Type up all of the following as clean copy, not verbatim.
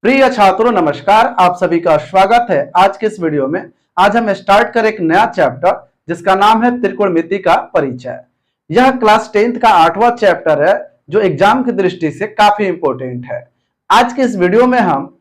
प्रिय छात्रों नमस्कार, आप सभी का स्वागत है आज के इस वीडियो में। आज हम स्टार्ट करें एक नया चैप्टर जिसका नाम है त्रिकोणमिति का परिचय। यह क्लास 10th का 8वां चैप्टर है जो एग्जाम की दृष्टि से काफी इंपॉर्टेंट है। आज के इस वीडियो में हम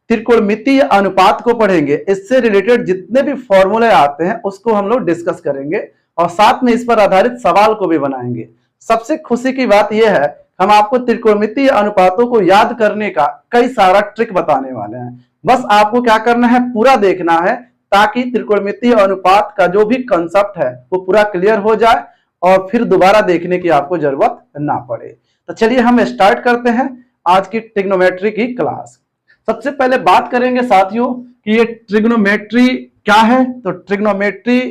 त्रिकोणमितीय अनुपात को पढ़ेंगे। इससे रिलेटेड जितने भी फॉर्मूले आते हैं उसको हम लोग डिस्कस करेंगे और साथ में इस पर आधारित सवाल को भी बनाएंगे। सबसे खुशी की बात यह है, हम आपको त्रिकोणमितीय अनुपातों को याद करने का कई सारा ट्रिक बताने वाले हैं। बस आपको क्या करना है, पूरा देखना है ताकि त्रिकोणमितीय अनुपात का जो भी कंसेप्ट है वो पूरा क्लियर हो जाए और फिर दोबारा देखने की आपको जरूरत ना पड़े। तो चलिए हम स्टार्ट करते हैं आज की ट्रिग्नोमेट्री की क्लास। सबसे पहले बात करेंगे साथियों कि ये ट्रिग्नोमेट्री क्या है। तो ट्रिग्नोमेट्री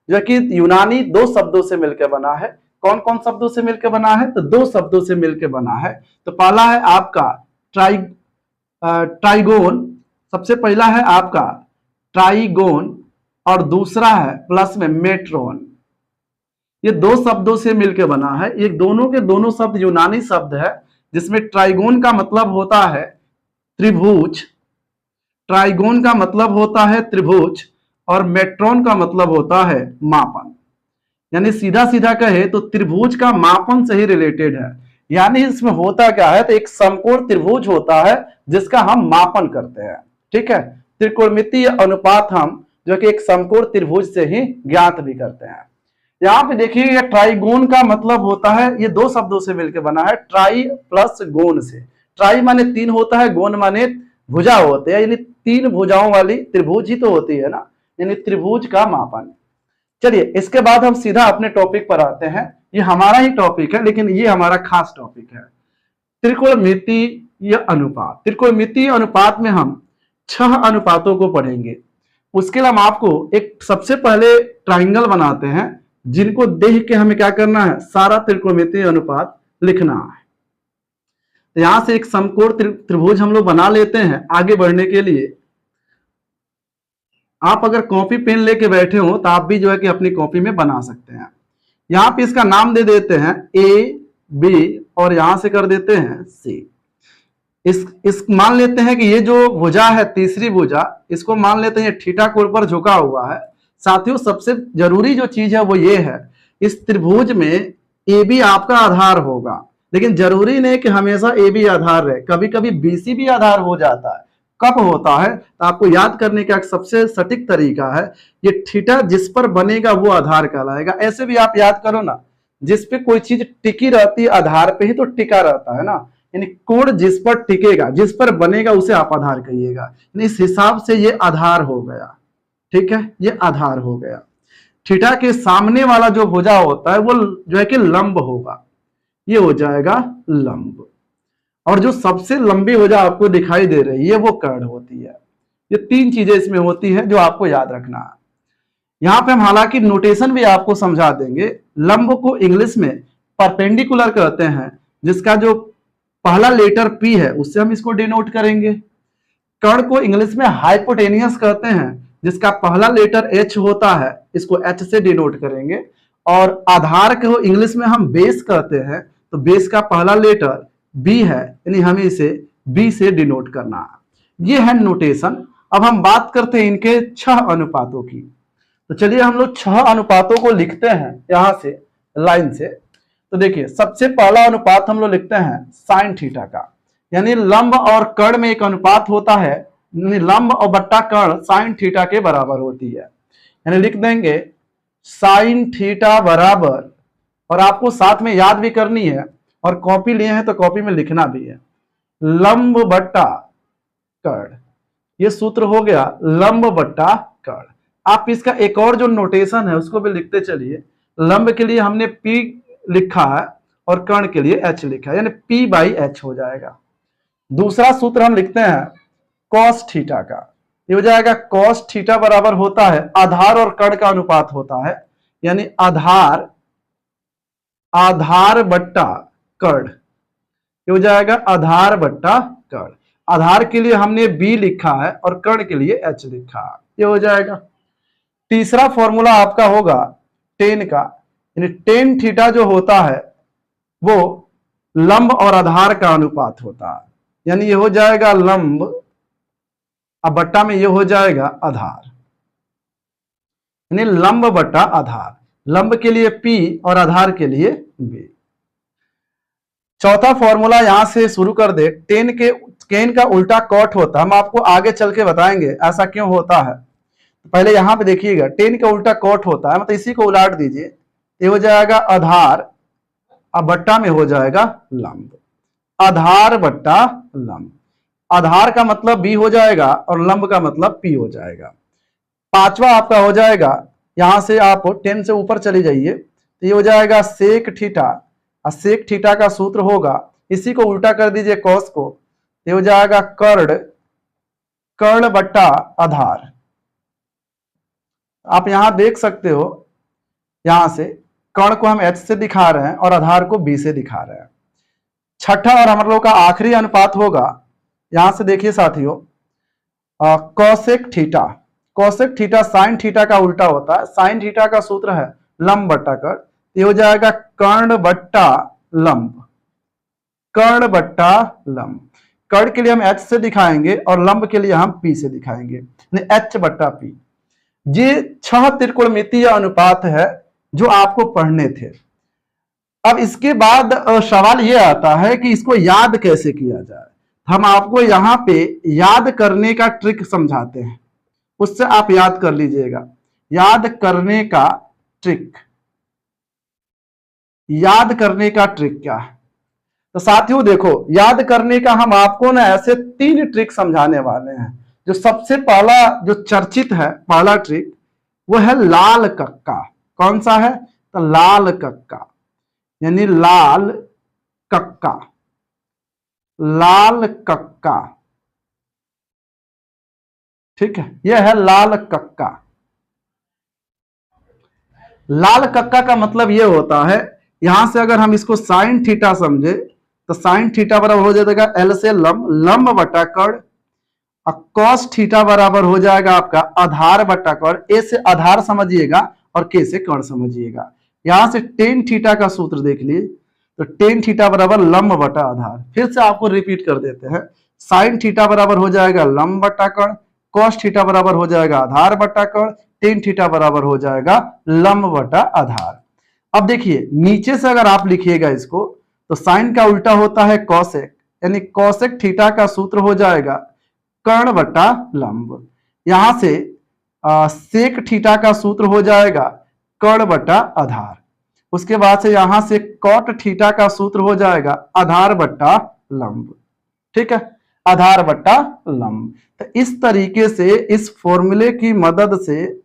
जो कि यूनानी दो शब्दों से मिलकर बना है। कौन कौन शब्दों से मिलकर बना है? तो दो शब्दों से मिलकर बना है। तो पहला है आपका ट्राइगोन, सबसे पहला है आपका ट्राइगोन और दूसरा है प्लस में मेट्रोन। ये दो शब्दों से मिलकर बना है। ये दोनों के दोनों शब्द यूनानी शब्द है, जिसमें ट्राइगोन का मतलब होता है त्रिभुज, ट्राइगोन का मतलब होता है त्रिभुज और मेट्रोन का मतलब होता है मापन। यानी सीधा सीधा कहे तो त्रिभुज का मापन से ही रिलेटेड है। यानी इसमें होता क्या है, तो एक समकोण त्रिभुज होता है जिसका हम मापन करते हैं। ठीक है, त्रिकोणमितीय अनुपात हम जो कि एक समकोण त्रिभुज से ही ज्ञात भी करते हैं। यहाँ पे देखिए ट्राइगोन का मतलब होता है, ये दो शब्दों से मिलकर बना है, ट्राई प्लस गोन से। ट्राई माने तीन होता है, गोन माने भुजा होते हैं, यानी तीन भुजाओं वाली त्रिभुज ही तो होती है ना, यानी त्रिभुज का मापन। चलिए इसके बाद हम सीधा अपने टॉपिक पर आते हैं। ये हमारा ही टॉपिक है लेकिन ये हमारा खास टॉपिक है, त्रिकोणमितीय अनुपात। त्रिकोणमितीय अनुपात में हम 6 अनुपातों को पढ़ेंगे। उसके लिए हम आपको एक सबसे पहले ट्राइंगल बनाते हैं, जिनको देख के हमें क्या करना है, सारा त्रिकोणमितीय अनुपात लिखना है। तो यहां से एक समकोण त्रिभुज हम लोग बना लेते हैं आगे बढ़ने के लिए। आप अगर कॉपी पेन लेके बैठे हो तो आप भी जो है कि अपनी कॉपी में बना सकते हैं। यहां पे इसका नाम दे देते हैं ए बी और यहां से कर देते हैं सी। इस मान लेते हैं कि ये जो भुजा है, तीसरी भुजा, इसको मान लेते हैं थीटा कोण पर झुका हुआ है। साथियों सबसे जरूरी जो चीज है वो ये है, इस त्रिभुज में ए बी आपका आधार होगा, लेकिन जरूरी नहीं कि हमेशा ए बी आधार रहे, कभी कभी बी सी भी आधार हो जाता है। कब होता है तो आपको याद करने का एक सबसे सटीक तरीका है, ये थीटा जिस पर बनेगा वो आधार कहलाएगा। ऐसे भी आप याद करो ना, जिस पे कोई चीज टिकी रहती है आधार पे ही तो टिका रहता है ना, यानी कोण जिस पर टिकेगा, जिस पर बनेगा उसे आप आधार कहिएगा। इस हिसाब से ये आधार हो गया। ठीक है, ये आधार हो गया। थीटा के सामने वाला जो भुजा होता है वो जो है कि लंब होगा, ये हो जाएगा लंब। और जो सबसे लंबी भुजा आपको दिखाई दे रही है वो कर्ण होती है। ये तीन चीजें इसमें होती है जो आपको याद रखना है। यहां पे हम हालांकि नोटेशन भी आपको समझा देंगे। लंब को इंग्लिश में परपेंडिकुलर कहते हैं, जिसका जो पहला लेटर पी है उससे हम इसको डिनोट करेंगे। कर्ण को इंग्लिश में हाइपोटेनियस कहते हैं, जिसका पहला लेटर एच होता है, इसको एच से डिनोट करेंगे। और आधार को इंग्लिश में हम बेस कहते हैं, तो बेस का पहला लेटर बी है, यानी हमें इसे बी से डिनोट करना है। ये है नोटेशन। अब हम बात करते हैं इनके 6 अनुपातों की। तो चलिए हम लोग 6 अनुपातों को लिखते हैं यहां से लाइन से। तो देखिए सबसे पहला अनुपात हम लोग लिखते हैं साइन थीटा का, यानी लंब और कर्ण में एक अनुपात होता है, लंब और बट्टा कर्ण साइन थीटा के बराबर होती है। यानी लिख देंगे साइन थीटा बराबर, और आपको साथ में याद भी करनी है और कॉपी लिए हैं तो कॉपी में लिखना भी है, लंब बट्टा कर्ण। ये सूत्र हो गया लंब बट्टा कर्ण। आप इसका एक और जो नोटेशन है उसको भी लिखते चलिए। लंब के लिए हमने P लिखा है और कर्ण के लिए H लिखा है, यानी P/H हो जाएगा। दूसरा सूत्र हम लिखते हैं कॉस थीटा का। ये हो जाएगा कॉस थीटा बराबर होता है आधार और कर्ण का अनुपात होता है, यानी आधार बट्टा कर्ण। ये हो जाएगा आधार बट्टा कर्ण। आधार के लिए हमने बी लिखा है और कर्ण के लिए एच लिखा है, ये हो जाएगा। तीसरा फॉर्मूला आपका होगा टेन का, यानी टेन थीटा जो होता है वो लंब और आधार का अनुपात होता है, यानी ये हो जाएगा लंब अब बट्टा में ये हो जाएगा आधार, यानी लंब बट्टा आधार। लंब के लिए P और आधार के लिए B। चौथा फॉर्मूला यहां से शुरू कर दे। टेन का उल्टा कॉट होता है, हम आपको आगे चल के बताएंगे ऐसा क्यों होता है। पहले यहां पे देखिएगा, टेन का उल्टा कॉट होता है, मतलब इसी को उलाट दीजिए, ये हो जाएगा आधार, अब बट्टा में हो जाएगा लंब। आधार बट्टा लंब। आधार का मतलब B हो जाएगा और लंब का मतलब P हो जाएगा। पांचवा आपका हो जाएगा, यहां से आप 10 से ऊपर चले जाइए तो ये हो जाएगा सेक थीटा, और सेक थीटा का सूत्र होगा, इसी को उल्टा कर दीजिए कॉस को, ये हो जाएगा कर्ण बट्टा आधार। आप यहां देख सकते हो, यहां से कर्ण को हम H से दिखा रहे हैं और आधार को B से दिखा रहे हैं। छठा और हम लोग का आखिरी अनुपात होगा, यहां से देखिए साथियों, cosec theta. Cosec theta sine theta का उल्टा होता है, साइन थीटा का सूत्र है लंब बट्टा कर्ण, ये हो जाएगा कर्ण बट्टा लंब। कर्ण बट्टा लंब। कर्ण के लिए हम H से दिखाएंगे और लंब के लिए हम P से दिखाएंगे, H बट्टा P। ये 6 त्रिकोणमितीय अनुपात है जो आपको पढ़ने थे। अब इसके बाद सवाल ये आता है कि इसको याद कैसे किया जाए। हम आपको यहां पे याद करने का ट्रिक समझाते हैं, उससे आप याद कर लीजिएगा। याद करने का ट्रिक, याद करने का ट्रिक क्या है? तो साथियों देखो, याद करने का हम आपको ना ऐसे 3 ट्रिक समझाने वाले हैं। जो सबसे पहला जो चर्चित है, पहला ट्रिक, वो है लाल कक्का। कौन सा है? तो लाल कक्का, यानी लाल कक्का। लाल कक्का, ठीक है, यह है लाल कक्का। लाल कक्का का मतलब यह होता है, यहां से अगर हम इसको साइन थीटा समझे तो साइन थीटा बराबर हो जाएगा L से लंब, लंब बटा कर्ण, और कॉस थीटा बराबर हो जाएगा आपका आधार बटा कर्ण। A से आधार समझिएगा और K से कर्ण समझिएगा। यहां से टेन थीटा का सूत्र देख लिए, तो टेन थीटा बराबर लंब बटा आधार। फिर से आपको रिपीट कर देते हैं, साइन थीटा बराबर हो जाएगा लंब बटा कर्ण, कॉस थीटा बराबर हो जाएगा आधार बटा कर्ण, टेन थीटा बराबर हो जाएगा लंब बटा आधार। अब देखिए नीचे से अगर आप लिखिएगा इसको, तो साइन का उल्टा होता है कॉसेक, यानी कॉसेक थीटा का सूत्र हो जाएगा कर्ण बटा लंब। यहां से सेक थीटा का सूत्र हो जाएगा कर्ण बटा आधार। उसके बाद से यहां से कॉट थीटा का सूत्र हो जाएगा आधार बट्टा लंब, ठीक है, आधार बट्टा लंब। तो इस तरीके से इस फॉर्मूले की मदद से,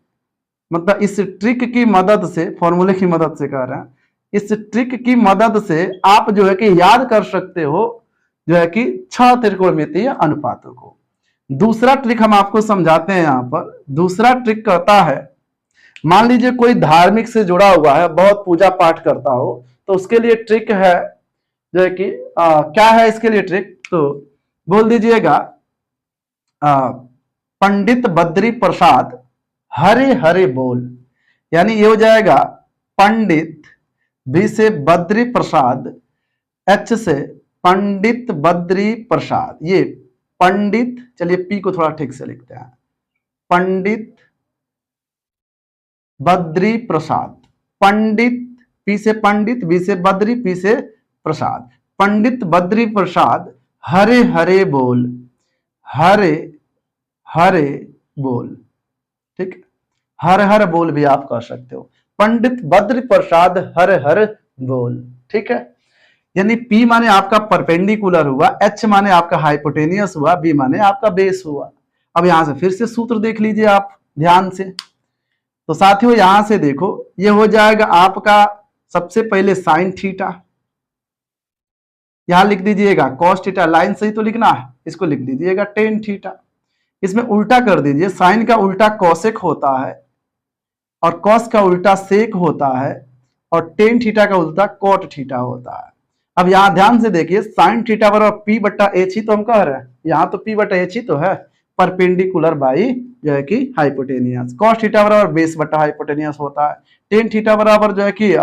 मतलब इस ट्रिक की मदद से, फॉर्मूले की मदद से कह रहे हैं, इस ट्रिक की मदद से आप जो है कि याद कर सकते हो जो है कि 6 त्रिकोणमितीय अनुपातों को। दूसरा ट्रिक हम आपको समझाते हैं यहां पर। दूसरा ट्रिक कहता है, मान लीजिए कोई धार्मिक से जुड़ा हुआ है, बहुत पूजा पाठ करता हो, तो उसके लिए ट्रिक है जो है कि क्या है इसके लिए ट्रिक, तो बोल दीजिएगा पंडित बद्री प्रसाद हरे हरे बोल। यानी ये हो जाएगा पंडित, B से बद्री प्रसाद, H से पंडित बद्री प्रसाद। ये पंडित, चलिए P को थोड़ा ठीक से लिखते हैं, पंडित बद्री प्रसाद। पंडित, P से पंडित, B से बद्री, P से प्रसाद। पंडित बद्री प्रसाद हरे हरे बोल, हरे हरे बोल, ठीक, हर हर बोल भी आप कह सकते हो। पंडित बद्री प्रसाद हर हर बोल, ठीक है। यानी P माने आपका परपेंडिकुलर हुआ, H माने आपका हाइपोटेनियस हुआ, B माने आपका बेस हुआ। अब यहां से फिर से सूत्र देख लीजिए आप ध्यान से। तो साथियों यहां से देखो, ये हो जाएगा आपका सबसे पहले साइन थीटा, यहां लिख दीजिएगा कॉस थीटा, लाइन सही तो लिखना है, इसको लिख दीजिएगा टेन थीटा। इसमें उल्टा कर दीजिए, साइन का उल्टा कॉसेक होता है और कॉस का उल्टा सेक होता है और टेन थीटा का उल्टा कॉट थीटा होता है। अब यहां ध्यान से देखिए, साइन थीटा बराबर P बट्टा H ही तो हम कह रहे हैं, यहां तो P बट्टा H ही तो है, परपेंडिकुलर बाई जो है कि हाइपोटेनियस। कॉस थीटा बराबर बेस बट्टा हाइपोटेनियस होता है। टेन थीटा बराबर जो है कि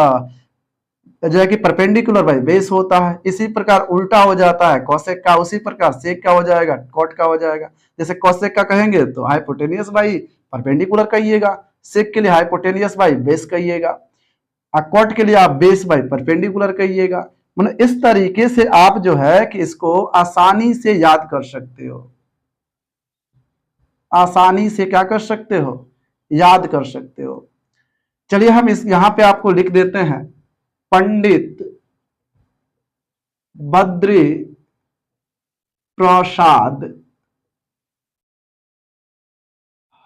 जो है कि परपेंडिकुलर बाई बेस होता है। इसी प्रकार उल्टा हो जाता है कोसेक का, उसी प्रकार सेक का हो जाएगा, कॉट का हो जाएगा। जैसे कोसेक का कहेंगे तो हाइपोटेनियस बाई परपेंडिकुलर कहिएगा, सेक के लिए हाइपोटेनियस बाई बेस कहिएगा, कॉट के लिए आप बेस बाई परपेंडिकुलर कहिएगा। मतलब इस तरीके से आप जो है कि इसको आसानी से याद कर सकते हो, आसानी से क्या कर सकते हो, याद कर सकते हो। चलिए हम इस यहां पे आपको लिख देते हैं, पंडित बद्री प्रसाद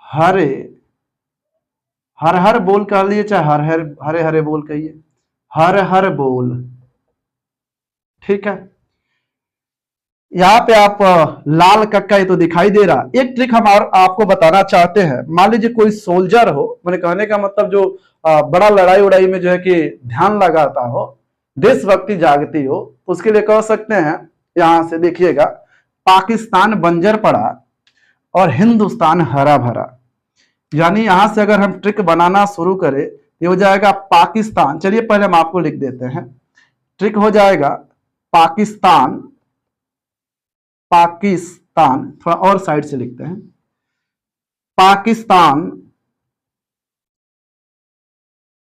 हरे, हर हर बोल कह लिए, चाहे हर हर हरे हरे बोल कहिए, हर हर बोल। ठीक है, यहाँ पे आप लाल कक्का ये तो दिखाई दे रहा। एक ट्रिक हम और आपको बताना चाहते हैं। मान लीजिए कोई सोल्जर हो, मैंने कहने का मतलब जो बड़ा लड़ाई उड़ाई में जो है कि ध्यान लगाता हो, देशभक्ति जागती हो, तो उसके लिए कह सकते हैं, यहां से देखिएगा, पाकिस्तान बंजर पड़ा और हिंदुस्तान हरा भरा। यानी यहां से अगर हम ट्रिक बनाना शुरू करें, ये हो जाएगा पाकिस्तान। चलिए पहले हम आपको लिख देते हैं, ट्रिक हो जाएगा पाकिस्तान, पाकिस्तान थोड़ा और साइड से लिखते हैं, पाकिस्तान,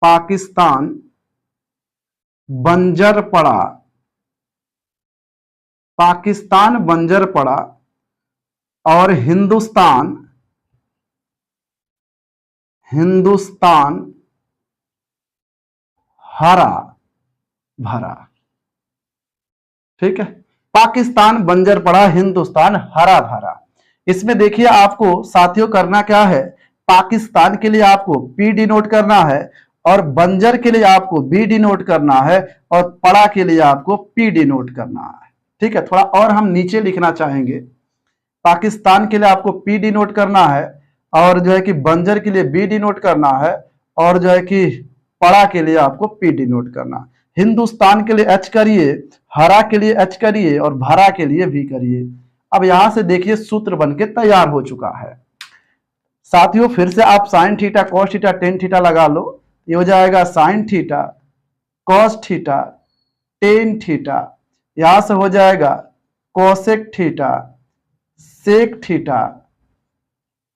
पाकिस्तान बंजर पड़ा, पाकिस्तान बंजर पड़ा और हिंदुस्तान, हिंदुस्तान हरा भरा। ठीक है, पाकिस्तान बंजर पड़ा, हिंदुस्तान हरा भरा। इसमें देखिए आपको साथियों करना क्या है, पाकिस्तान के लिए आपको पी डिनोट करना है और बंजर के लिए आपको बी डिनोट करना है और पड़ा के लिए आपको पी डिनोट करना है। ठीक है, थोड़ा और हम नीचे लिखना चाहेंगे, पाकिस्तान के लिए आपको पी डिनोट करना है और जो है कि बंजर के लिए बी डिनोट करना है और जो है कि पड़ा के लिए आपको पी डिनोट करना है। हिंदुस्तान के लिए एच करिए, हरा के लिए एच करिए और भरा के लिए भी करिए। अब यहां से देखिए सूत्र बनके तैयार हो चुका है। साथियों फिर से आप sine theta, cos theta, tan theta लगा लो। ये हो जाएगा sine theta, cos theta, tan theta, यहां से हो जाएगा cosec theta, sec theta,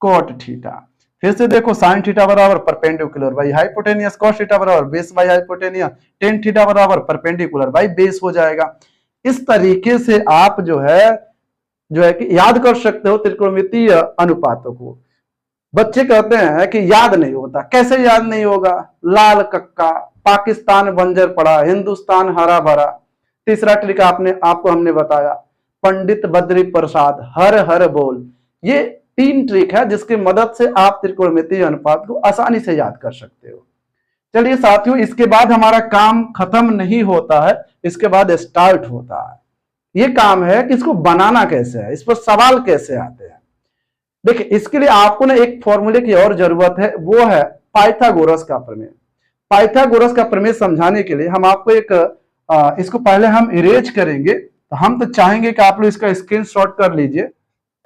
cot theta. फिर से देखो साइन थीटा बराबर perpendicular by hypotenuse, cos theta बराबर base by hypotenuse, tan theta बराबर परपेंडिकुलर बाई बेस हो जाएगा। इस तरीके से आप जो है कि याद कर सकते हो त्रिकोणमितीय अनुपातों को। बच्चे कहते हैं कि याद नहीं होता, कैसे याद नहीं होगा, लाल कक्का, पाकिस्तान बंजर पड़ा, हिंदुस्तान हरा भरा। तीसरा ट्रिक आपको हमने बताया, पंडित बद्री प्रसाद हर हर बोल। ये 3 ट्रिक है जिसकी मदद से आप त्रिकोणमितीय अनुपात को आसानी से याद कर सकते हो। चलिए साथियों, इसके बाद हमारा काम खत्म नहीं होता है, इसके बाद स्टार्ट होता है। ये काम है कि इसको बनाना कैसे है, इस पर सवाल कैसे आते हैं। देखिए इसके लिए आपको ना एक फॉर्मूले की और जरूरत है, वो है पाइथागोरस का प्रमेय। पाइथागोरस का प्रमेय समझाने के लिए हम आपको इसको पहले हम इरेज करेंगे, तो हम तो चाहेंगे कि आप लोग इसका स्क्रीनशॉट कर लीजिए।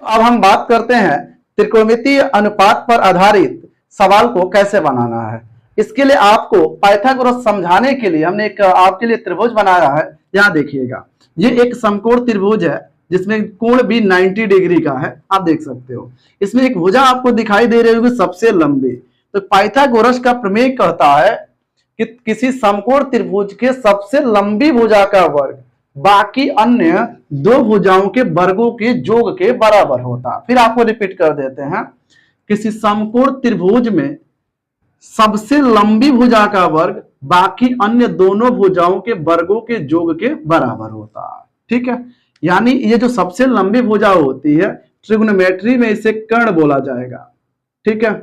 अब हम बात करते हैं त्रिकोणमितीय अनुपात पर आधारित सवाल को कैसे बनाना है। इसके लिए आपको पाइथागोरस समझाने के लिए हमने एक आपके लिए त्रिभुज बनाया है। यहां देखिएगा, ये एक समकोण त्रिभुज है जिसमें कोण भी 90 डिग्री का है, आप देख सकते हो। इसमें एक भुजा आपको दिखाई दे रही होगी सबसे लंबी। तो पाइथागोरस का प्रमेय कहता है कि किसी समकोण त्रिभुज के सबसे लंबी भुजा का वर्ग बाकी अन्य 2 भुजाओं के वर्गों के योग के बराबर होता। फिर आपको रिपीट कर देते हैं, किसी समकोण त्रिभुज में सबसे लंबी भुजा का वर्ग बाकी अन्य दोनों भुजाओं के वर्गों के योग के बराबर होता है। ठीक है, यानी ये जो सबसे लंबी भुजा होती है, ट्रिग्नोमेट्री में इसे कर्ण बोला जाएगा। ठीक है,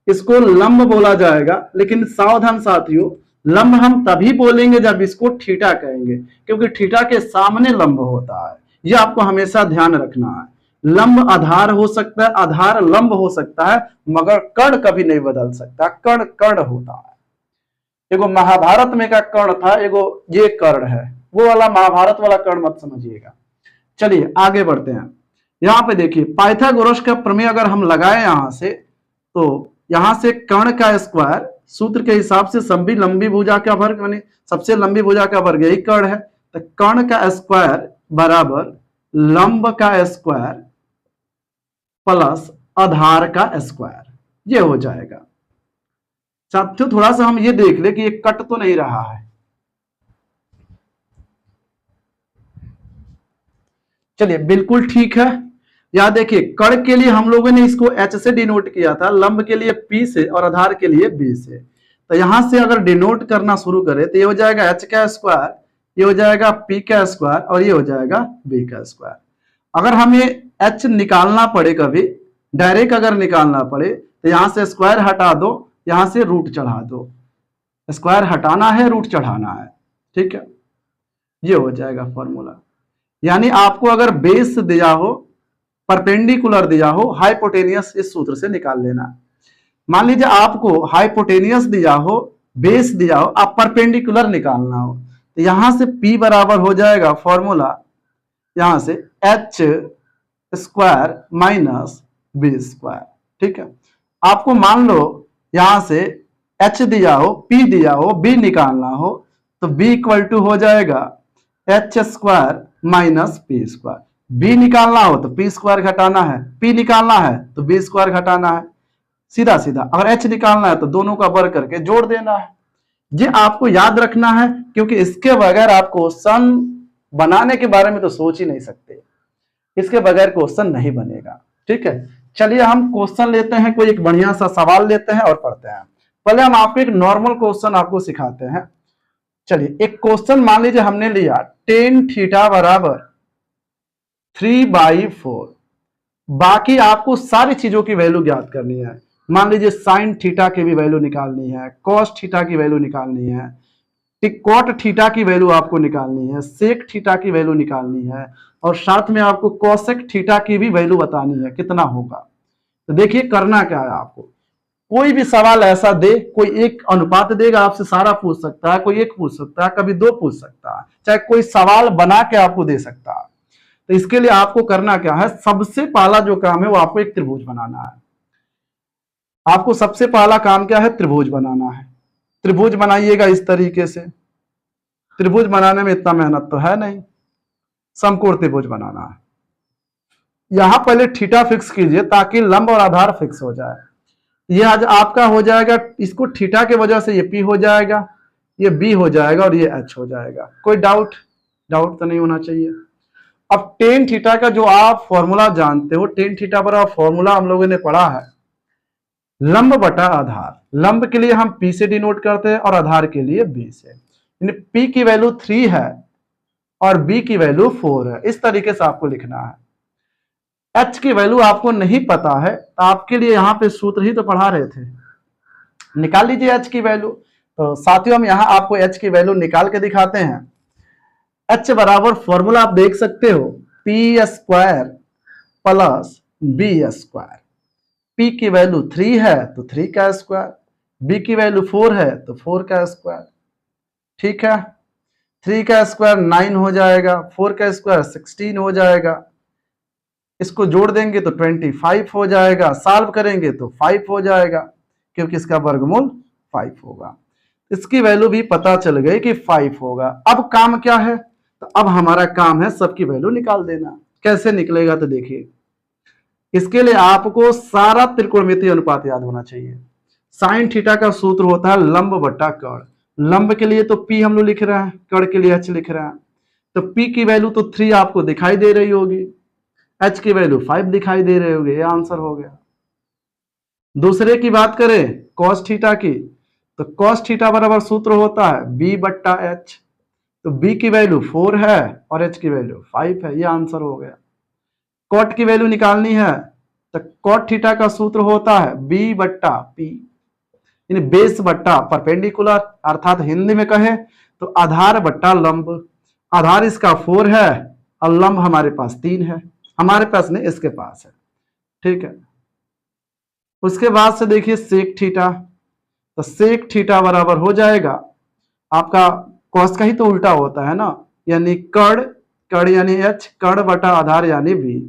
इसको लंब बोला जाएगा, लेकिन सावधान साथियों, लंब हम तभी बोलेंगे जब इसको थीटा कहेंगे, क्योंकि थीटा के सामने लंब होता है। यह आपको हमेशा ध्यान रखना है। लंब आधार हो सकता है, आधार लंब हो सकता है, मगर कर्ण कभी नहीं बदल सकता। कर्ण कर्ण होता है। एगो महाभारत में का कर्ण था, एगो ये कर्ण है, वो वाला महाभारत वाला कर्ण मत समझिएगा। चलिए आगे बढ़ते हैं। यहां पे देखिए पाइथागोरस का प्रमेय अगर हम लगाए यहां से, तो यहां से कर्ण का स्क्वायर सूत्र के हिसाब से सभी लंबी भुजा का वर्ग यानी सबसे लंबी भुजा का वर्ग यही कर्ण है, तो कर्ण का स्क्वायर बराबर लंब का स्क्वायर प्लस आधार का स्क्वायर, ये हो जाएगा। साथियों थोड़ा सा हम ये देख ले कि ये कट तो नहीं रहा है। चलिए बिल्कुल ठीक है। यहां देखिए कर्ण के लिए हम लोगों ने इसको H से डिनोट किया था, लंब के लिए P से और आधार के लिए B से। तो यहां से अगर डिनोट करना शुरू करें तो ये हो जाएगा H का स्क्वायर, ये हो जाएगा P का स्क्वायर और ये हो जाएगा B का स्क्वायर। अगर हमें H निकालना पड़े कभी डायरेक्ट अगर निकालना पड़े तो यहां से स्क्वायर हटा दो, यहां से रूट चढ़ा दो। स्क्वायर हटाना है, रूट चढ़ाना है, ठीक है, ये हो जाएगा फॉर्मूला। यानी आपको अगर बेस दिया हो, परपेंडिकुलर दिया हो, हाइपोटेनियस इस सूत्र से निकाल लेना। मान लीजिए आपको हाइपोटेनियस दिया हो, बेस दिया हो, आप परपेंडिकुलर निकालना हो, तो यहां से P बराबर हो जाएगा फॉर्मूला यहां से H square minus B square, ठीक है। आपको मान लो यहां से H दिया हो, P दिया हो, B निकालना हो, तो B इक्वल टू हो जाएगा H square minus P square. B निकालना हो तो P स्क्वायर घटाना है, P निकालना है तो B स्क्वायर घटाना है, सीधा सीधा। अगर H निकालना है तो दोनों का वर्ग करके जोड़ देना है। ये आपको याद रखना है, क्योंकि इसके बगैर आप क्वेश्चन बनाने के बारे में तो सोच ही नहीं सकते, इसके बगैर क्वेश्चन नहीं बनेगा, ठीक है। चलिए हम क्वेश्चन लेते हैं, कोई एक बढ़िया सा सवाल लेते हैं और पढ़ते हैं। पहले हम आपको एक नॉर्मल क्वेश्चन आपको सिखाते हैं। चलिए एक क्वेश्चन मान लीजिए हमने लिया टेन थीटा बराबर 3/4, बाकी आपको सारी चीजों की वैल्यू ज्ञात करनी है। मान लीजिए साइन थीटा की भी वैल्यू निकालनी है, कॉस थीटा की वैल्यू निकालनी है, कॉट थीटा की वैल्यू आपको निकालनी है, सेक थीटा की वैल्यू निकालनी है, और साथ में आपको कोसेक थीटा की भी वैल्यू बतानी है कितना होगा। तो देखिए करना क्या है आपको, कोई भी सवाल ऐसा दे, कोई एक अनुपात देगा आपसे सारा पूछ सकता है, कोई एक पूछ सकता है, कभी दो पूछ सकता है, चाहे कोई सवाल बना के आपको दे सकता है। तो इसके लिए आपको करना क्या है, सबसे पहला जो काम है वो आपको एक त्रिभुज बनाना है। आपको सबसे पहला काम क्या है, त्रिभुज बनाना है। त्रिभुज बनाइएगा इस तरीके से। त्रिभुज बनाने में इतना मेहनत तो है नहीं, समकोण त्रिभुज बनाना है। यहां पहले थीटा फिक्स कीजिए ताकि लंब और आधार फिक्स हो जाए। ये आज आपका हो जाएगा, इसको थीटा के वजह से ये P हो जाएगा, ये B हो जाएगा और ये H हो जाएगा। कोई डाउट तो नहीं होना चाहिए। अब टेन थीटा का जो आप फॉर्मूला जानते हो, टेन थीटा पर फॉर्मूला हम लोगों ने पढ़ा है लंब बटा आधार। लंब के लिए हम P से डिनोट करते हैं और आधार के लिए B से। यानी P की वैल्यू 3 है और B की वैल्यू 4 है, इस तरीके से आपको लिखना है। H की वैल्यू आपको नहीं पता है तो आपके लिए यहाँ पे सूत्र ही तो पढ़ा रहे थे, निकाल लीजिए H की वैल्यू। तो साथियों हम यहाँ आपको H की वैल्यू निकाल के दिखाते हैं। H बराबर फॉर्मूला आप देख सकते हो P square plus B square. P की वैल्यू 3 है तो 3 का स्क्वायर, B की वैल्यू 4 है तो 4 का स्क्वायर, ठीक है। 3 का स्क्वायर 9 हो जाएगा, 4 का स्क्वायर 16 हो जाएगा, इसको जोड़ देंगे तो 25 हो जाएगा, सॉल्व करेंगे तो 5 हो जाएगा, क्योंकि इसका वर्गमूल 5 होगा। इसकी वैल्यू भी पता चल गई कि 5 होगा। अब काम क्या है, तो अब हमारा काम है सबकी वैल्यू निकाल देना। कैसे निकलेगा तो देखिए, इसके लिए आपको सारा त्रिकोणमितीय अनुपात याद होना चाहिए। साइन थीटा का सूत्र होता है लंब बटा कर्ण। लंब के लिए तो P हम लोग लिख रहे हैं, कर्ण के लिए H लिख रहे हैं। तो P की वैल्यू तो 3 आपको दिखाई दे रही होगी, H की वैल्यू 5 दिखाई दे रही होगी, ये आंसर हो गया। दूसरे की बात करें cos थीटा की, तो cos थीटा बराबर सूत्र होता है B बट्टा H। तो B की वैल्यू 4 है और H की वैल्यू 5 है, ये आंसर हो गया। cot की वैल्यू निकालनी है तो cot थीटा का सूत्र होता है B बट्टा P, यानी बेस बट्टा परपेंडिकुलर, अर्थात हिंदी में कहे तो आधार बट्टा लंब। आधार इसका 4 है और लंब हमारे पास 3 है, हमारे पास नहीं इसके पास है, ठीक है। उसके बाद से देखिए सेक थीटा, तो सेक थीटा बराबर हो जाएगा आपका कॉस का ही तो उल्टा होता है ना, यानी कर्ण यानी H, कर्ण बटा आधार यानी B,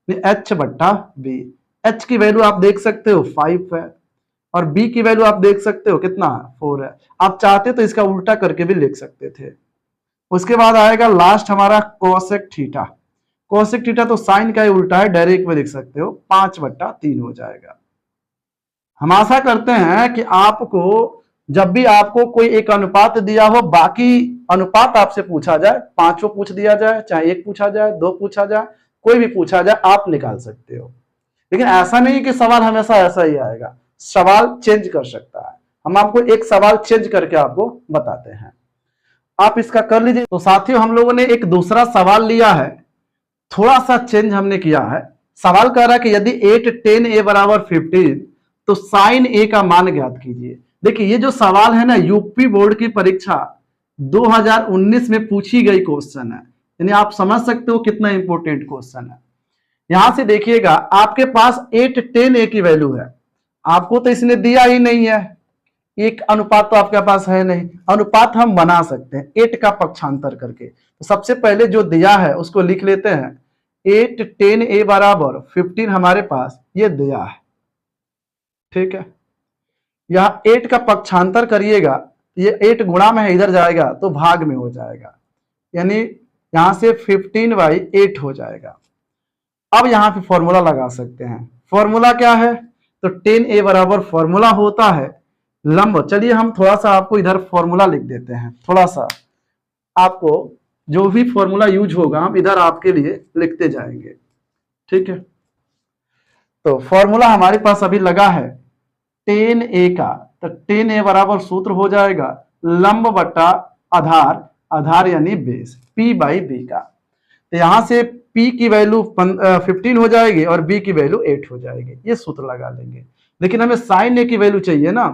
यानी H बट्टा B। H की वैल्यू आप देख सकते हो 5 है, और b की वैल्यू आप देख सकते हो कितना 4 है। आप चाहते तो इसका उल्टा करके भी लिख सकते थे। उसके बाद आएगा लास्ट हमारा कोसेक थीटा। कोसेक थीटा तो साइन का ही उल्टा है, डायरेक्ट में लिख सकते हो, 5/3 हो जाएगा। हम आशा करते हैं कि आपको जब भी आपको कोई एक अनुपात दिया हो, बाकी अनुपात आपसे पूछा जाए, पांचों पूछ दिया जाए, चाहे एक पूछा जाए, दो पूछा जाए, कोई भी पूछा जाए, आप निकाल सकते हो। लेकिन ऐसा नहीं कि सवाल हमेशा ऐसा ही आएगा, सवाल चेंज कर सकता है। हम आपको एक सवाल चेंज करके आपको बताते हैं, आप इसका कर लीजिए। तो साथियों, हम लोगों ने एक दूसरा सवाल लिया है, थोड़ा सा चेंज हमने किया है। सवाल कह रहा है कि यदि 8 10 a बराबर 15 तो साइन ए का मान ज्ञात कीजिए। देखिए, ये जो सवाल है ना, यूपी बोर्ड की परीक्षा 2019 में पूछी गई क्वेश्चन है, यानी आप समझ सकते हो कितना इंपॉर्टेंट क्वेश्चन है। यहां से देखिएगा, आपके पास 8 10 a की वैल्यू है, आपको तो इसने दिया ही नहीं है, एक अनुपात तो आपके पास है नहीं। अनुपात हम बना सकते हैं 8 का पक्षांतर करके। तो सबसे पहले जो दिया है उसको लिख लेते हैं, 8 10 a बराबर 15 हमारे पास ये दिया है, ठीक है। यह 8 का पक्षांतर करिएगा, ये 8 गुणा में है, इधर जाएगा तो भाग में हो जाएगा, यानी यहां से 15/8 हो जाएगा। अब यहां पे फॉर्मूला लगा सकते हैं। फॉर्मूला क्या है? तो 10 a बराबर फॉर्मूला होता है लंब। चलिए हम थोड़ा सा आपको इधर फॉर्मूला लिख देते हैं, थोड़ा सा आपको जो भी फॉर्मूला यूज होगा हम इधर आपके लिए लिखते जाएंगे, ठीक है। तो फॉर्मूला हमारे पास अभी लगा है 10 a का, तो 10 a बराबर सूत्र हो जाएगा लंब बटा आधार, आधार यानी बेस, p/b का। तो यहां से p की वैल्यू 15 हो जाएगी और b की वैल्यू 8 हो जाएगी, ये सूत्र लगा लेंगे। लेकिन हमें साइन ए की वैल्यू चाहिए ना।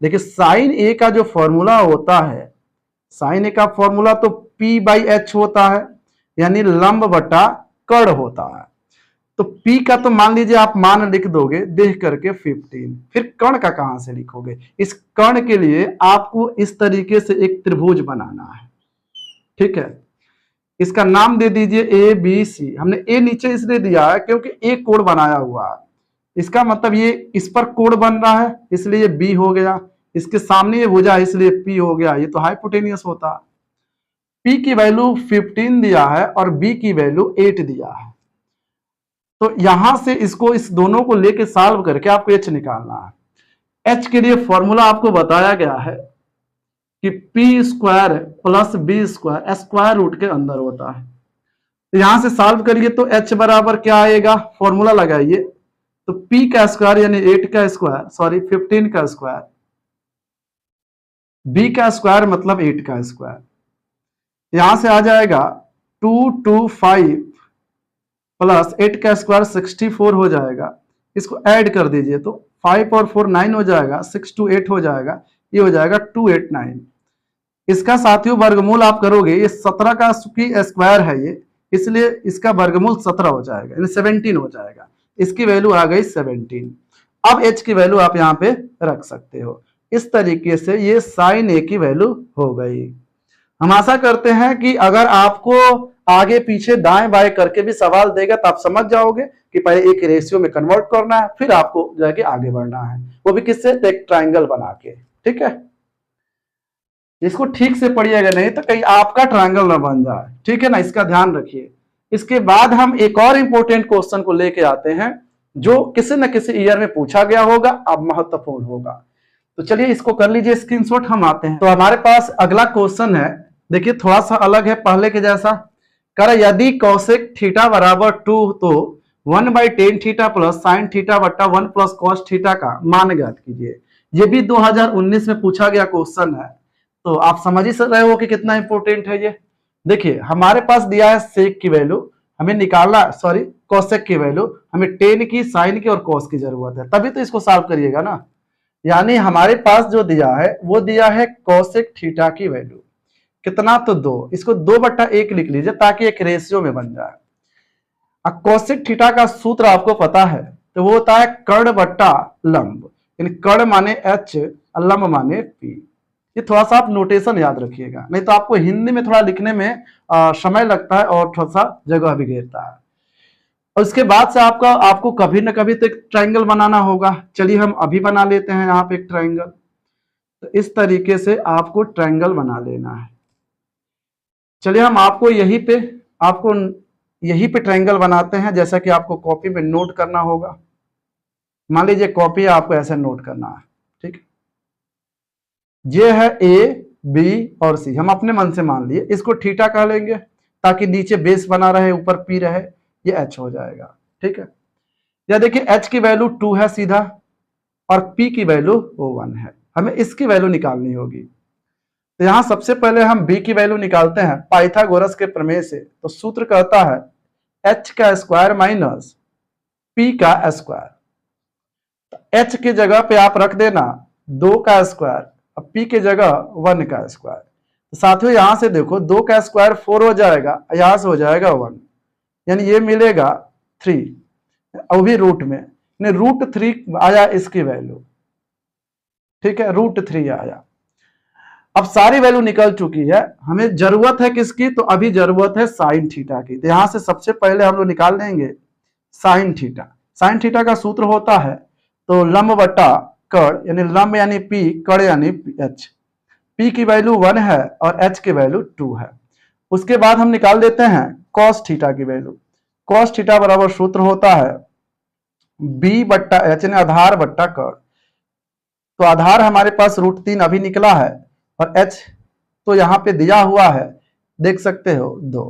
देखिए, साइन ए का जो फॉर्मूला होता है, साइन ए का फॉर्मूला तो p/h होता है, यानी लंब बटा कर्ण होता है। तो p का तो मान लीजिए आप मान लिख दोगे देख करके 15, फिर कर्ण का कहां से लिखोगे? इस कर्ण के लिए आपको इस तरीके से एक त्रिभुज बनाना है, ठीक है। इसका नाम दे दीजिए ए बी सी। हमने ए नीचे इसलिए दिया है क्योंकि ए कोण बनाया हुआ है, इसका मतलब ये इस पर कोण बन रहा है, इसलिए ये बी हो गया। इसके सामने ये भुजा है इसलिए पी हो गया, ये तो हाइपोटेनियस होता है। पी की वैल्यू 15 दिया है और बी की वैल्यू 8 दिया है। तो यहां से इसको, इस दोनों को लेके सॉल्व करके आपको एच निकालना है। एच के लिए फॉर्मूला आपको बताया गया है कि P square plus B square square root के अंदर होता है। तो यहां से सॉल्व करिए तो एच बराबर क्या आएगा, फॉर्मूला लगाइए, तो p का स्क्वायर यानी 8 का स्क्वायर, सॉरी 15 का स्क्वायर, b का स्क्वायर मतलब 8 का स्क्वायर, यहां से आ जाएगा 225 प्लस 8 का स्क्वायर 64 हो जाएगा। इसको ऐड कर दीजिए तो 5 और 4 9 हो जाएगा, 6 2 8 हो जाएगा, ये हो जाएगा 289। इसका साथियों वर्गमूल आप करोगे, ये 17 का स्क्वायर है ये, इसलिए इसका वर्गमूल 17 हो जाएगा, यानी 17 हो जाएगा। इसकी वैल्यू आ गई 17। अब h की वैल्यू आप यहाँ पे रख सकते हो। इस तरीके से ये साइन a की वैल्यू हो गई। हम आशा करते हैं कि अगर आपको आगे पीछे दाएं बाएं करके भी सवाल देगा तो आप समझ जाओगे कि पहले एक रेशियो में कन्वर्ट करना है, फिर आपको जाके आगे बढ़ना है, वो भी किससे? एक ट्राइंगल बना के, ठीक है। इसको ठीक से पढ़िएगा, नहीं तो कहीं आपका ट्रायंगल ना बन जाए, ठीक है ना, इसका ध्यान रखिए। इसके बाद हम एक और इंपॉर्टेंट क्वेश्चन को लेके आते हैं जो किसी न किसी ईयर में पूछा गया होगा, अब महत्वपूर्ण होगा। तो चलिए इसको कर लीजिए स्क्रीनशॉट, हम आते हैं। तो हमारे पास अगला क्वेश्चन है, देखिए थोड़ा सा अलग है पहले के जैसा। कर यदि कौशिक थीटा बराबर 2 तो 1/10 थीटा प्लस साइन थीटा बट्टा 1 प्लस कॉस थीटा का मान ज्ञात कीजिए। ये भी 2019 में पूछा गया क्वेश्चन है, तो आप समझ ही रहे हो कि कितना इंपॉर्टेंट है ये। देखिए हमारे पास दिया है सेक की वैल्यू, हमें निकालना, सॉरी कोसेक की वैल्यू, हमें टेन की, साइन की और कॉस की जरूरत है, तभी तो इसको सॉल्व करिएगा ना। यानी हमारे पास जो दिया है वो दिया है कोसेक थीटा की वैल्यू कितना, तो 2, इसको 2/1 लिख लीजिए ताकि एक रेशियो में बन जाए। अब कोसेक थीटा का सूत्र आपको पता है, तो वो होता है कर्ण बट्टा लंब, यानी कर्ण माने h, लंब माने p। ये थोड़ा सा आप नोटेशन याद रखिएगा, नहीं तो आपको हिंदी में थोड़ा लिखने में समय लगता है और थोड़ा सा जगह भी घेरता है। और उसके बाद से आपको कभी ना कभी तो एक ट्रायंगल बनाना होगा। चलिए हम अभी बना लेते हैं यहाँ पे एक ट्रायंगल। तो इस तरीके से आपको ट्रायंगल बना लेना है। चलिए हम आपको यहीं पे ट्रायंगल बनाते हैं, जैसा कि आपको कॉपी में नोट करना होगा। मान लीजिए कॉपी है, आपको ऐसे नोट करना है, ठीक है। ये है ए, बी और सी, हम अपने मन से मान लिए। इसको थीटा कह लेंगे ताकि नीचे बेस बना रहे, ऊपर पी रहे। ये एच हो जाएगा, ठीक है। या देखिए एच की वैल्यू 2 है सीधा, और पी की वैल्यू 1 है। हमें इसकी वैल्यू निकालनी होगी। तो यहां सबसे पहले हम बी की वैल्यू निकालते हैं पाइथागोरस के प्रमेय से। तो सूत्र कहता है एच का स्क्वायर माइनस पी का स्क्वायर। एच की जगह पे आप रख देना 2 का स्क्वायर, और पी की जगह 1 का स्क्वायर। तो साथियों यहां से देखो 2 का स्क्वायर 4 हो जाएगा, यहां से हो जाएगा 1, यानी ये मिलेगा 3, और भी रूट में √3 आया इसकी वैल्यू, ठीक है, √3 आया। अब सारी वैल्यू निकल चुकी है, हमें जरूरत है किसकी? तो अभी जरूरत है साइन थीटा की। तो यहां से सबसे पहले हम लोग निकाल लेंगे साइन थीटा। साइन थीटा का सूत्र होता है तो लंब बटा कड़, यानी लंब यानी पी, कड़ यानी एच। पी की वैल्यू 1 है और एच की वैल्यू 2 है। उसके बाद हम निकाल देते हैं कॉस थीटा की वैल्यू। कॉस थीटा बराबर सूत्र होता है बी बट्टा एच, यानी आधार बट्टा कड़। तो आधार हमारे पास √3 अभी निकला है, और एच तो यहाँ पे दिया हुआ है, देख सकते हो 2।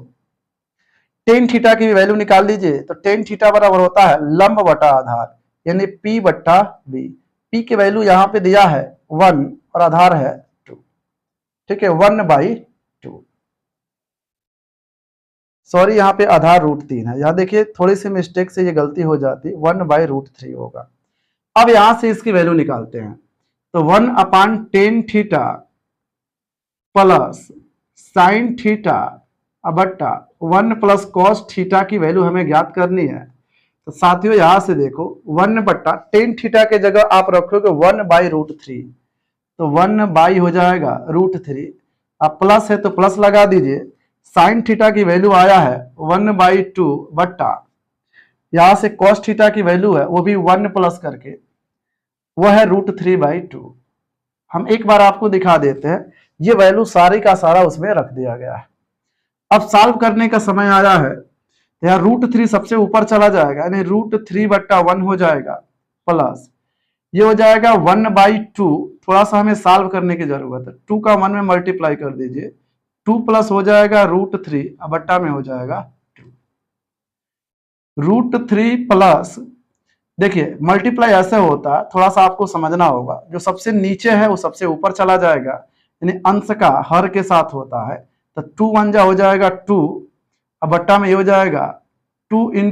टेन थीटा की वैल्यू निकाल लीजिए। तो टेन थीटा बराबर होता है लंब बटा आधार, यानी P बट्टा B। P की वैल्यू यहाँ पे दिया है 1 और आधार है 2, ठीक है, 1/2। सॉरी, यहाँ पे आधार √3 है। यहाँ देखिए थोड़ी सी मिस्टेक से ये गलती हो जाती, 1/√3 होगा। अब यहां से इसकी वैल्यू निकालते हैं। तो 1/10 थीटा प्लस साइन थीटा बट्टा 1 प्लस कॉस थीटा की वैल्यू हमें ज्ञात करनी है। तो साथियों यहां से देखो 1/10 थीटा के जगह आप रखोगे 1/√3, तो 1 हो जाएगा √3। अब प्लस है तो प्लस लगा दीजिए। साइन थीटा की वैल्यू आया है 1/2 बट्टा, यहां से कॉस थीटा की वैल्यू है वो भी 1 प्लस करके, वो है √3/2। हम एक बार आपको दिखा देते हैं, ये वैल्यू सारी का सारा उसमें रख दिया गया है। अब सॉल्व करने का समय आया है। तो यहाँ √3 सबसे ऊपर चला जाएगा, यानी √3/1 हो जाएगा, प्लस ये हो जाएगा 1/2। थोड़ा सा हमें सॉल्व करने की जरूरत है। 2 का 1 में मल्टीप्लाई कर दीजिए, 2 प्लस हो जाएगा √3, बट्टा में हो जाएगा 2। √3 प्लस, देखिए मल्टीप्लाई ऐसे होता है, थोड़ा सा आपको समझना होगा। जो सबसे नीचे है वो सबसे ऊपर चला जाएगा, यानी अंश का हर के साथ होता है। तो 2 1 जा हो जाएगा 2, अब बट्टा में ये हो जाएगा 2 ×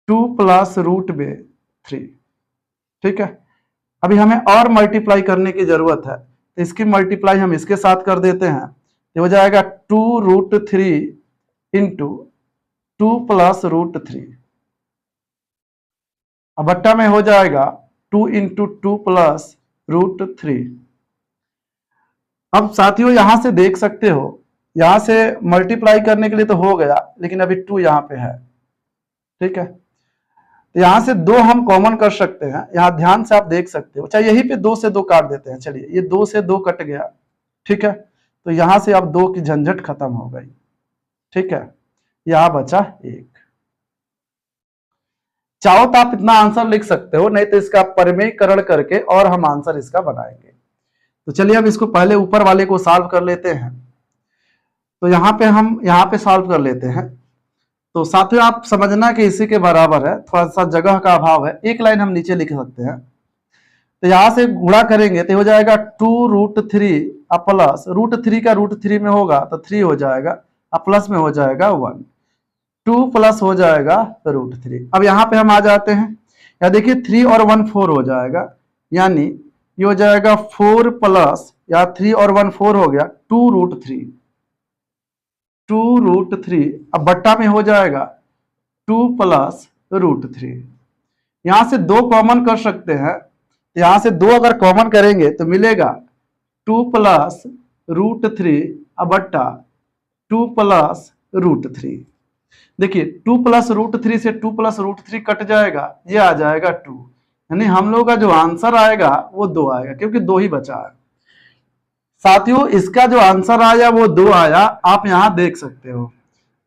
2 प्लस √3, ठीक है। अभी हमें और मल्टीप्लाई करने की जरूरत है, तो इसकी मल्टीप्लाई हम इसके साथ कर देते हैं। ये हो जाएगा 2 √3 × 2 प्लस √3, अब बट्टा में हो जाएगा 2 × 2 प्लस √3। अब साथियों यहां से देख सकते हो, यहां से मल्टीप्लाई करने के लिए तो हो गया, लेकिन अभी 2 यहां पे है, ठीक है। तो यहां से 2 हम कॉमन कर सकते हैं, यहां ध्यान से आप देख सकते हो। चाहे यहीं पे 2 से 2 काट देते हैं। चलिए ये 2 से 2 कट गया, ठीक है। तो यहां से अब 2 की झंझट खत्म हो गई, ठीक है। यहां बचा 1। चाहो तो आप इतना आंसर लिख सकते हो, नहीं तो इसका परिमेयकरण करके और हम आंसर इसका बनाएंगे। तो चलिए अब इसको पहले ऊपर वाले को सॉल्व कर लेते हैं। तो हम यहाँ पे सॉल्व कर लेते हैं। तो साथियों आप समझना कि इसी के बराबर है, थोड़ा सा जगह का अभाव है, एक लाइन हम नीचे लिख सकते हैं। तो यहां से गुणा करेंगे तो हो जाएगा 2 √3 प्लस √3 का √3 में होगा तो 3 हो जाएगा, प्लस में हो जाएगा 1, 2 प्लस हो जाएगा √3। अब यहाँ पे हम आ जाते हैं, या देखिए 3 और 1 4 हो जाएगा, यानी ये हो जाएगा 4 प्लस, या 3 और 1 4 हो गया, 2 √3। अब बट्टा में हो जाएगा 2 प्लस √3। यहां से 2 कॉमन कर सकते हैं। यहां से 2 अगर कॉमन करेंगे तो मिलेगा 2 प्लस √3 बट्टा 2 प्लस √3। देखिए 2 प्लस रूट थ्री से 2 प्लस रूट थ्री कट जाएगा, ये आ जाएगा 2, यानी हम लोग का जो आंसर आएगा वो 2 आएगा, क्योंकि 2 ही बचा है। साथियों इसका जो आंसर आया वो 2 आया, आप यहां देख सकते हो।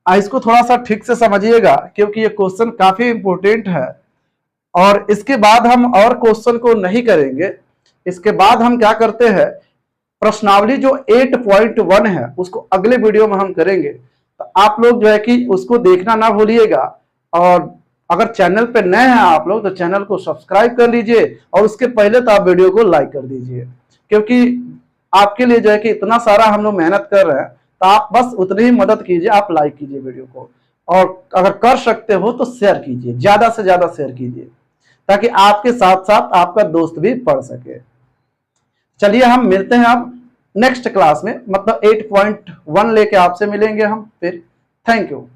इसको थोड़ा सा ठीक से समझिएगा, क्योंकि ये क्वेश्चन काफी इंपॉर्टेंट है। और इसके बाद हम और क्वेश्चन को नहीं करेंगे, इसके बाद हम क्या करते हैं, प्रश्नावली जो 8.1 है उसको अगले वीडियो में हम करेंगे। तो आप लोग जो है कि उसको देखना ना भूलिएगा। और अगर चैनल पे नए हैं आप लोग तो चैनल को सब्सक्राइब कर लीजिए, और उसके पहले तो आप वीडियो को लाइक कर दीजिए, क्योंकि आपके लिए जो है कि इतना सारा हम लोग मेहनत कर रहे हैं, तो आप बस उतनी ही मदद कीजिए, आप लाइक कीजिए वीडियो को, और अगर कर सकते हो तो शेयर कीजिए, ज्यादा से ज्यादा शेयर कीजिए, ताकि आपके साथ साथ आपका दोस्त भी पढ़ सके। चलिए हम मिलते हैं अब नेक्स्ट क्लास में, मतलब 8.1 लेके आपसे मिलेंगे हम फिर। Thank you.